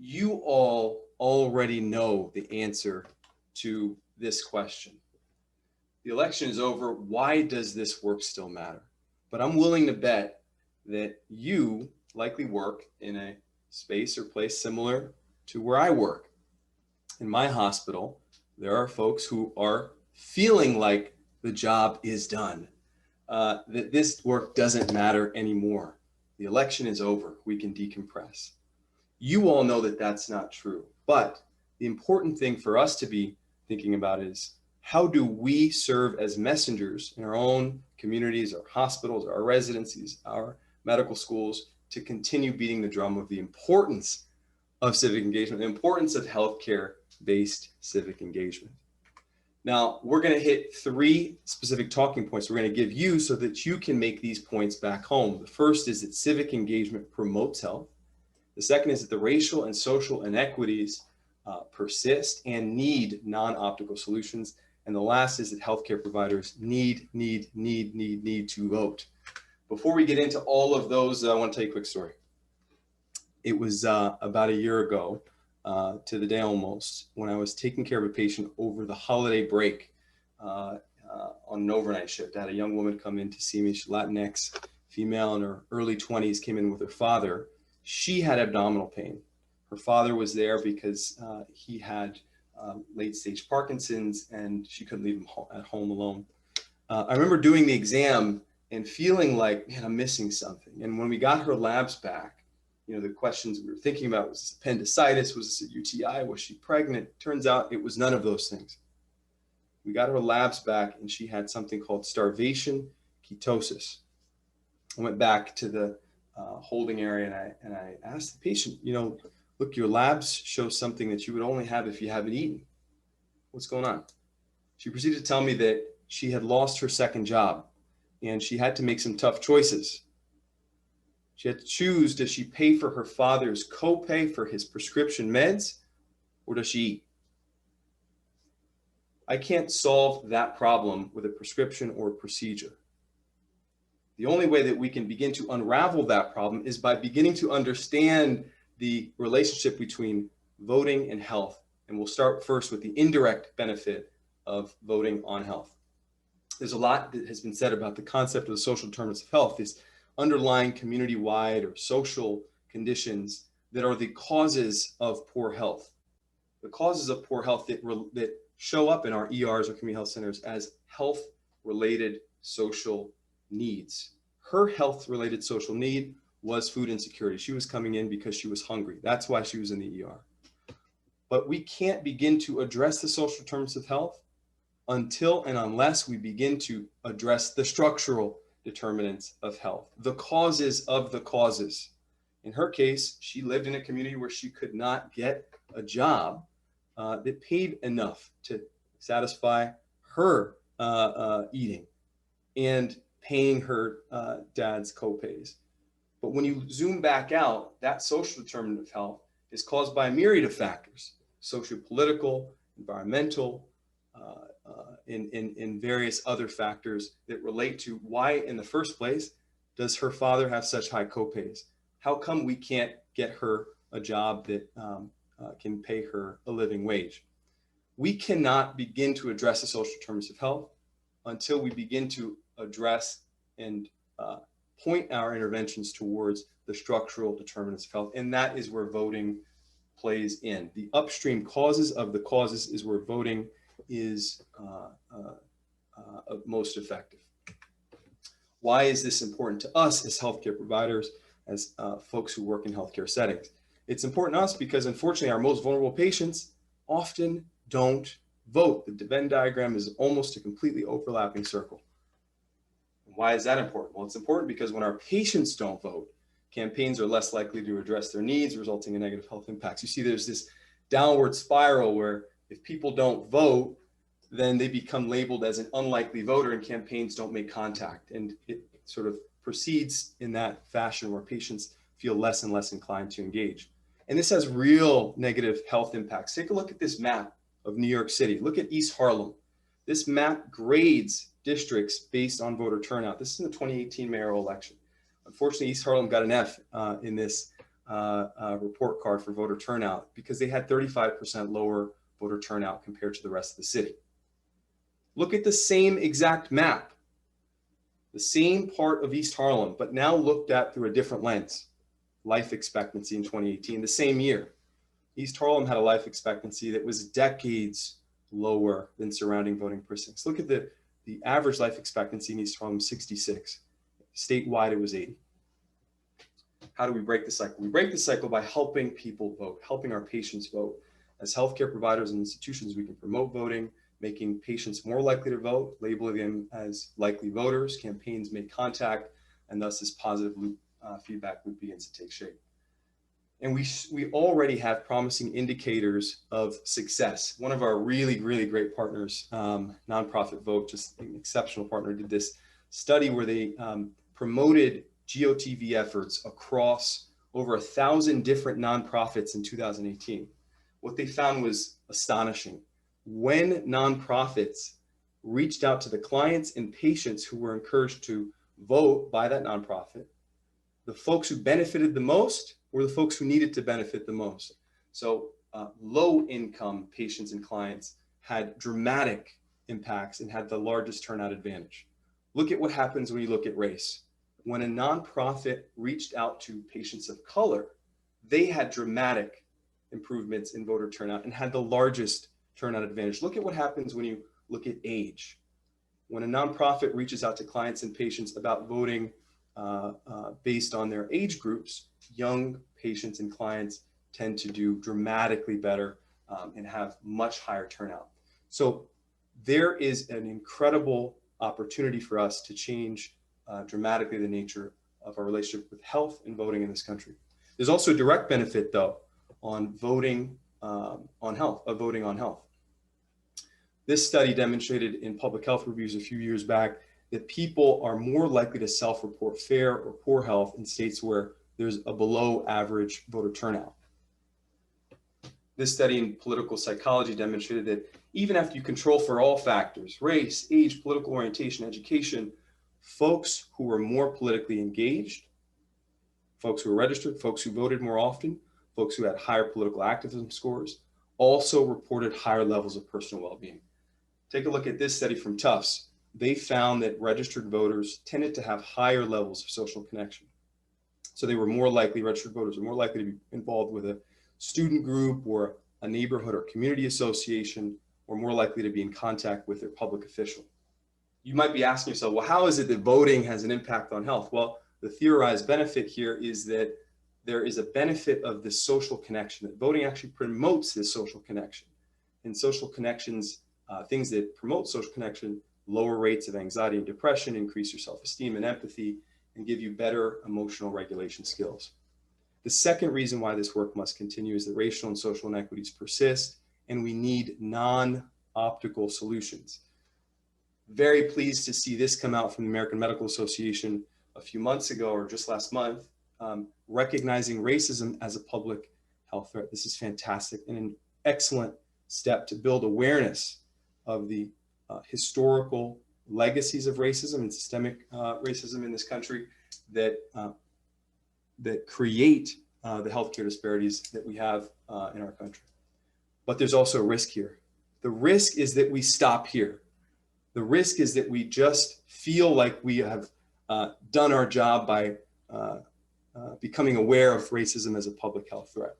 you all already know the answer to this question. The election is over. Why does this work still matter? But I'm willing to bet that you likely work in a space or place similar to where I work. In my hospital, there are folks who are feeling like the job is done, that this work doesn't matter anymore. The election is over. We can decompress. You all know that that's not true. But the important thing for us to be thinking about is, how do we serve as messengers in our own communities, our hospitals, our residencies, our medical schools, to continue beating the drum of the importance of civic engagement, the importance of healthcare-based civic engagement. Now, we're going to hit 3 specific talking points we're going to give you so that you can make these points back home. The first is that civic engagement promotes health. The second is that the racial and social inequities persist and need non-optical solutions. And the last is that healthcare providers need to vote. Before we get into all of those, I want to tell you a quick story. It was about a year ago, to the day almost, when I was taking care of a patient over the holiday break on an overnight shift. I had a young woman come in to see me. She's Latinx, female in her early 20s, came in with her father. She had abdominal pain. Her father was there because he had late-stage Parkinson's, and she couldn't leave him at home alone. I remember doing the exam and feeling like, man, I'm missing something. And when we got her labs back, you know, the questions we were thinking about, was this appendicitis? Was this a UTI? Was she pregnant? Turns out it was none of those things. We got her labs back, and she had something called starvation ketosis. I went back to the holding area, and I asked the patient, you know, look, your labs show something that you would only have if you haven't eaten. What's going on? She proceeded to tell me that she had lost her second job, and she had to make some tough choices. She had to choose, does she pay for her father's copay for his prescription meds, or does she eat? I can't solve that problem with a prescription or a procedure. The only way that we can begin to unravel that problem is by beginning to understand the relationship between voting and health. And we'll start first with the indirect benefit of voting on health. There's a lot that has been said about the concept of the social determinants of health, these underlying community-wide or social conditions that are the causes of poor health. The causes of poor health that show up in our ERs or community health centers as health-related social needs. Her health-related social need was food insecurity. She was coming in because she was hungry. That's why she was in the ER. But we can't begin to address the social determinants of health until and unless we begin to address the structural determinants of health, the causes of the causes. In her case, she lived in a community where she could not get a job that paid enough to satisfy her eating and paying her dad's copays. But when you zoom back out, that social determinant of health is caused by a myriad of factors: socio-political, environmental, in various other factors that relate to why, in the first place, does her father have such high copays? How come we can't get her a job that can pay her a living wage? We cannot begin to address the social determinants of health until we begin to address and point our interventions towards the structural determinants of health. And that is where voting plays in. The upstream causes of the causes is where voting is most effective. Why is this important to us as healthcare providers, as folks who work in healthcare settings? It's important to us because, unfortunately, our most vulnerable patients often don't vote. The Venn diagram is almost a completely overlapping circle. Why is that important? Well, it's important because when our patients don't vote, campaigns are less likely to address their needs, resulting in negative health impacts. You see, there's this downward spiral where if people don't vote, then they become labeled as an unlikely voter and campaigns don't make contact. And it sort of proceeds in that fashion where patients feel less and less inclined to engage. And this has real negative health impacts. Take a look at this map of New York City. Look at East Harlem. This map grades districts based on voter turnout. This is in the 2018 mayoral election. Unfortunately, East Harlem got an F in this report card for voter turnout because they had 35% lower voter turnout compared to the rest of the city. Look at the same exact map, the same part of East Harlem, but now looked at through a different lens. Life expectancy in 2018, the same year. East Harlem had a life expectancy that was decades lower than surrounding voting precincts. Look at the average life expectancy in East Harlem, 66. Statewide, it was 80. How do we break the cycle? We break the cycle by helping people vote, helping our patients vote. As healthcare providers and institutions, we can promote voting, making patients more likely to vote, labeling them as likely voters. Campaigns make contact, and thus this positive loop, feedback loop begins to take shape. And we already have promising indicators of success. One of our really, really great partners, nonprofit Vote, just an exceptional partner, did this study where they promoted GOTV efforts across over 1,000 different nonprofits in 2018. What they found was astonishing. When nonprofits reached out to the clients and patients who were encouraged to vote by that nonprofit, the folks who benefited the most were the folks who needed to benefit the most. So low-income patients and clients had dramatic impacts and had the largest turnout advantage. Look at what happens when you look at race. When a nonprofit reached out to patients of color, they had dramatic improvements in voter turnout and had the largest turnout advantage. Look at what happens when you look at age. When a nonprofit reaches out to clients and patients about voting based on their age groups, young patients and clients tend to do dramatically better and have much higher turnout. So there is an incredible opportunity for us to change dramatically the nature of our relationship with health and voting in this country. There's also a direct benefit, though, on voting on health. This study demonstrated in public health reviews a few years back that people are more likely to self-report fair or poor health in states where there's a below average voter turnout. This study in political psychology demonstrated that even after you control for all factors, race, age, political orientation, education, folks who were more politically engaged, folks who were registered, folks who voted more often, folks who had higher political activism scores, also reported higher levels of personal well-being. Take a look at this study from Tufts. They found that registered voters tended to have higher levels of social connection. So they were more likely, registered voters were more likely to be involved with a student group or a neighborhood or community association, or more likely to be in contact with their public official. You might be asking yourself, well, how is it that voting has an impact on health? Well, the theorized benefit here is that there is a benefit of this social connection, that voting actually promotes this social connection. And social connections, things that promote social connection, lower rates of anxiety and depression, increase your self-esteem and empathy, and give you better emotional regulation skills. The second reason why this work must continue is that racial and social inequities persist, and we need non-optical solutions. Very pleased to see this come out from the American Medical Association a few months ago, or just last month, recognizing racism as a public health threat. This is fantastic and an excellent step to build awareness of the historical legacies of racism and systemic racism in this country that create the healthcare disparities that we have in our country. But there's also a risk here. The risk is that we stop here. The risk is that we just feel like we have done our job by becoming aware of racism as a public health threat.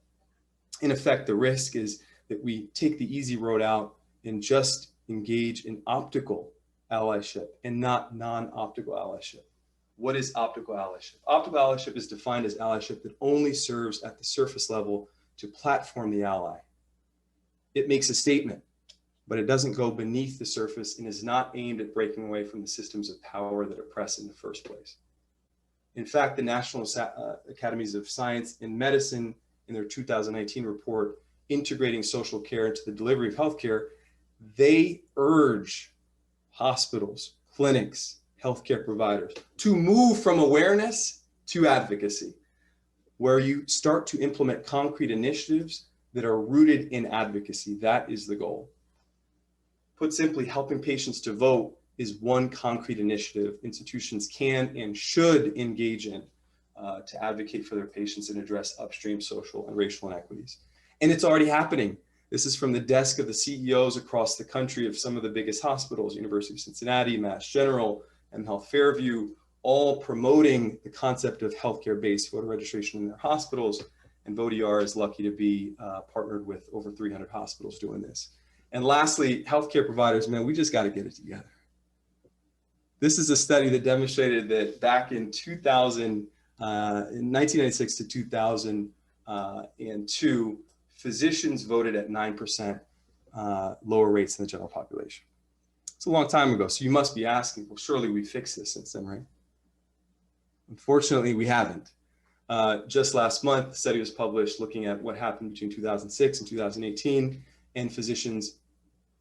In effect, the risk is that we take the easy road out and just engage in optical allyship and not non-optical allyship. What is optical allyship? Optical allyship is defined as allyship that only serves at the surface level to platform the ally. It makes a statement, but it doesn't go beneath the surface and is not aimed at breaking away from the systems of power that oppress in the first place. In fact, the National Academies of Science and Medicine, in their 2019 report, Integrating Social Care into the Delivery of Healthcare, they urge hospitals, clinics, healthcare providers to move from awareness to advocacy, where you start to implement concrete initiatives that are rooted in advocacy. That is the goal. Put simply, helping patients to vote is one concrete initiative institutions can and should engage in to advocate for their patients and address upstream social and racial inequities. And it's already happening. This is from the desk of the CEOs across the country of some of the biggest hospitals, University of Cincinnati, Mass General, and Health Fairview, all promoting the concept of healthcare-based voter registration in their hospitals. And Vot-ER is lucky to be partnered with over 300 hospitals doing this. And lastly, healthcare providers, man, we just got to get it together. This is a study that demonstrated that back in 1996 to 2002, physicians voted at 9% lower rates than the general population. It's a long time ago, so you must be asking, well, surely we fixed this since then, right? Unfortunately, we haven't. Just last month, the study was published looking at what happened between 2006 and 2018, and physicians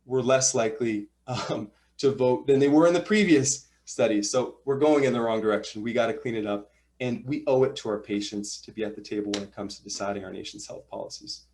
were less likely to vote than they were in the previous studies. So we're going in the wrong direction. We got to clean it up, and we owe it to our patients to be at the table when it comes to deciding our nation's health policies.